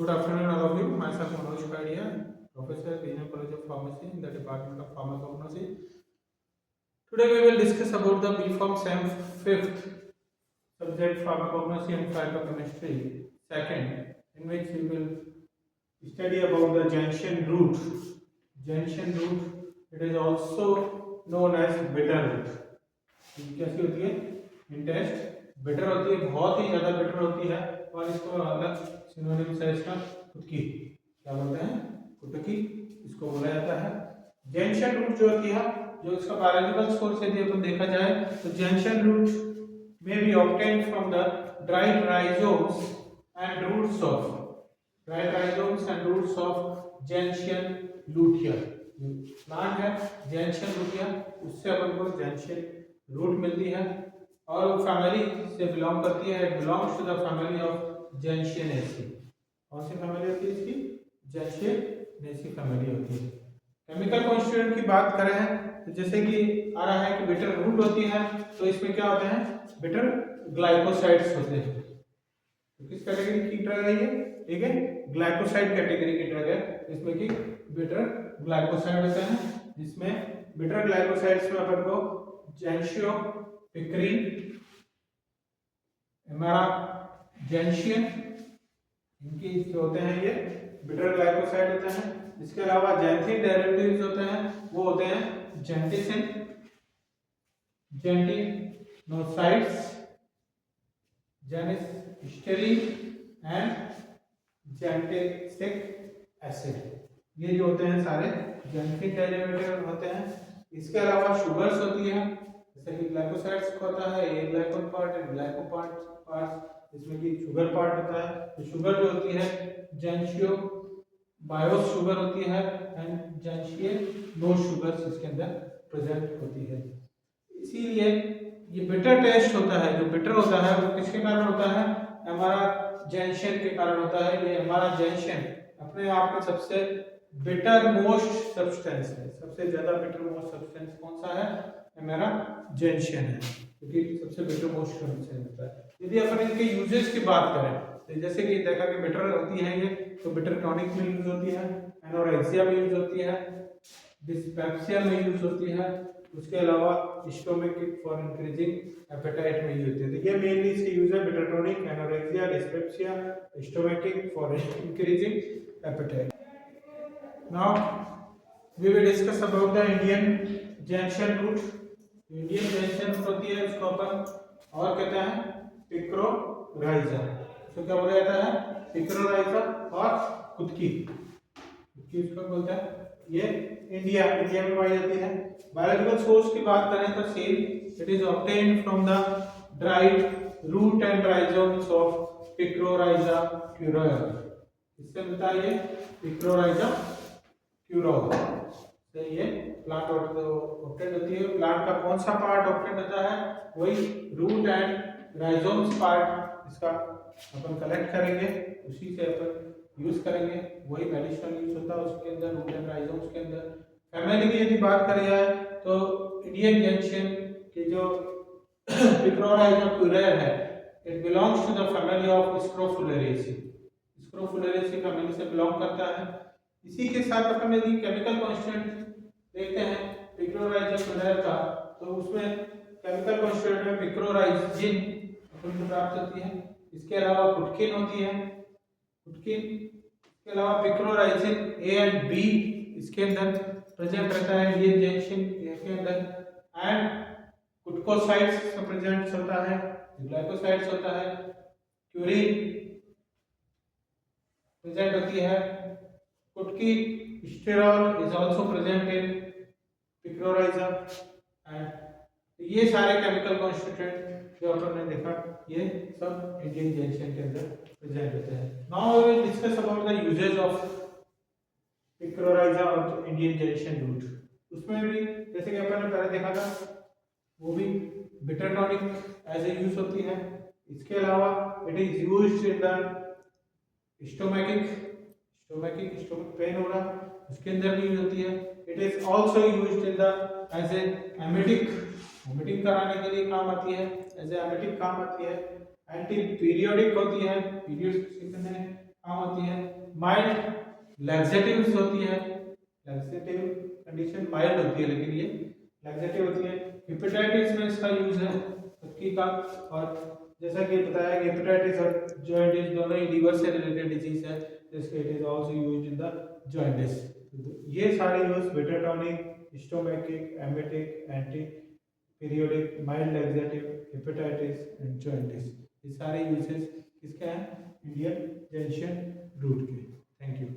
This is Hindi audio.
Good afternoon, all of you. Myself Manoj Padia, Professor, Regional College of Pharmacy in the Department of Pharmacognosy. Today we will discuss about the B.Pharm SEM 5th subject Pharmacognosy and Phytochemistry, second, in which we will study about the junction root. Junction root, it is also known as bitter root. कैसी होती है? इन टेस्ट बिटर होती है, बहुत ही ज्यादा बिटर होती है, और इसको अलग सिनोनिम्स है इसका कुटकी, क्या बोलते हैं? कुटकी इसको बोला जाता है। जंक्शन रूट जो होती है, जो इसका बायोलॉजिकल सोर्स यदि अपन देखा जाए तो जंक्शन रूट में be obtained from the dried rhizomes and roots of gentiana lutea. Plant है जंक्शन लूटिया, उससे अपन को जंक्शन रूट मिलती है, और वो फैमिली से बिलोंग करती है, belongs to the family of gentianaceae. कौन सी फैमिली होती है इसकी? जेंशियनेसी फैमिली होती है। केमिकल कॉन्स्टिट्यूएंट की बात करें तो जैसे कि आ रहा है कि बिटर रूट होती है, तो इसमें क्या होते हैं? बिटर ग्लाइकोसाइड्स होते हैं। तो किस कैटेगरी की ड्रग है ये? ठीक है, ग्लाइकोसाइड कैटेगरी की ड्रग है, इसमें कि बिटर ग्लाइकोसाइड होते हैं, जिसमें बिटर ग्लाइकोसाइड्स में अपन को जेंशियो पिक्रीन, एमेरा जेंशियन, इनकी जो होते हैं ये बिटर ग्लाइकोसाइड होते हैं। इसके अलावा जेंथिन डेरिवेटिव्स होते हैं, वो होते हैं जेंटिसिन, जेंटिनोसाइड्स, जेनिस्टेरिन एंड जेंटिसिक एसिड। ये जो होते हैं सारे जेंथिन डेरिवेटिव होते हैं। इसके अलावा शुगर्स होती है, जैसे कि ग्लाइकोसाइड्स का होता है a glycone part and glyco part, इसमें कि शुगर पार्ट होता है। तो शुगर जो होती है जेंशियो बायोस शुगर होती है एंड जेंशियो नो शुगर्स इसके अंदर प्रेजेंट होती है। इसीलिए ये बिटर टेस्ट होता है, जो बिटर होता है वो किसके कारण होता है? हमारा जेंशन के कारण होता है। ये हमारा जेंशन अपने आप में सबसे बिटर मोस्ट सब्सटेंस है। सबसे ज्यादा बिटर मोस्ट सब्सटेंस कौन सा है? हमारा जेंशन है, क्योंकि सबसे बिटर मोस्ट सब्सटेंस होता है। यदि अपन इनके यूजेस की बात करें तो जैसे कि देखा कि बिटर होती है ये, तो बिटर टॉनिक में यूज होती है, एनोरेक्सिया में यूज होती है, डिस्पेप्सिया में यूज होती है, उसके अलावा स्टोमेटिक फॉर इंक्रीजिंग एपेटाइट में यूज होती है। तो ये मेनली इसके यूज है, bitter tonic, anorexia, dyspepsia, stomachic for increasing appetite. Now we will discuss about the Indian junction root. Indian junction root होती है, इसको अपन और कहते हैं पिक्रोराइजा। इसको क्या बोला जाता है? पिक्रोराइजा और कुटकी इसको बोलते हैं। ये इंडिया में पाई जाती है। बायोलॉजिकल सोर्स की बात करें तो same it is obtained from the dried root and rhizomes of picrorhiza kurroa. इससे मिलता है ये पिक्रोराइजा क्यूरोल से ये प्लांट ऑब्टेन्ड होती है। प्लांट का कौन सा पार्ट ऑब्टेन्ड होता है? वही रूट एंड राइजोम्स पार्ट, इसका अपन कलेक्ट करेंगे, उसी से अपन यूज करेंगे, वही मेडिसिनल यूज होता है उसके अंदर, रूट एंड राइजोम्स के अंदर। फैमिली की यदि बात करी जाए तो इंडियन जंक्शन की जो पिक्रोराइजा क्यूरोल है, it belongs to the family of scrophulariaceae. Scrophulariaceae family से बिलोंग करता है। इसी के साथ अपन यदि केमिकल कांस्टेंट देखते हैं पिक्रोराइजा क्यूरोल का, तो उसमें केमिकल कांस्टेंट में पिक्रोराइजिन अपन को प्राप्त होती है। इसके अलावा कुटकिन होती है, कुटकिन, इसके अलावा पिक्रोराइजिन ए एंड बी इसके अंदर प्रेजेंट रहता है इंडियन जंक्शन के अंदर, एंड कुटकोसाइड्स प्रेजेंट होता है, ग्लाइकोसाइड्स होता है, क्यूरिन प्रेजेंट होती है, kutkisterol is also present in picrorhiza. And ये सारे केमिकल कॉन्स्टिट्यूएंट जो अपन ने देखा, ये सब इंडियन जंक्शन के अंदर प्रेजेंट होते हैं। Now we will discuss about the uses of picrorhiza और इंडियन जंक्शन रूट। उसमें भी जैसे कि अपन ने पहले देखा था, वो भी bitter tonic as a use होती है। इसके अलावा it is used in the stomach pain हो रहा, उसके अंदर भी यूज होती है। It is also used in the as a emetic, vomiting कराने के लिए काम आती है, एज ए एमेटिक काम आती है। एंटी पीरियोडिक होती है, पीरियड्स काम होती है। माइल्ड लैक्सेटिव्स होती है, लैक्सेटिव कंडीशन माइल्ड होती है लेकिन ये लैक्सेटिव होती है। हेपेटाइटिस में इसका यूज है तक्की का, और जैसा कि बताया कि हेपेटाइटिस और जॉइंटिस दोनों ही लीवर से रिलेटेड डिजीज है, जिसके it is also used in the jaundice. ये सारे use bitter tonic, stomachic, emetic, anti periodic, mild laxative, hepatitis and jaundice, ये सारे यूजेस किसके हैं? इंडियन जेंशियन रूट के। Thank you.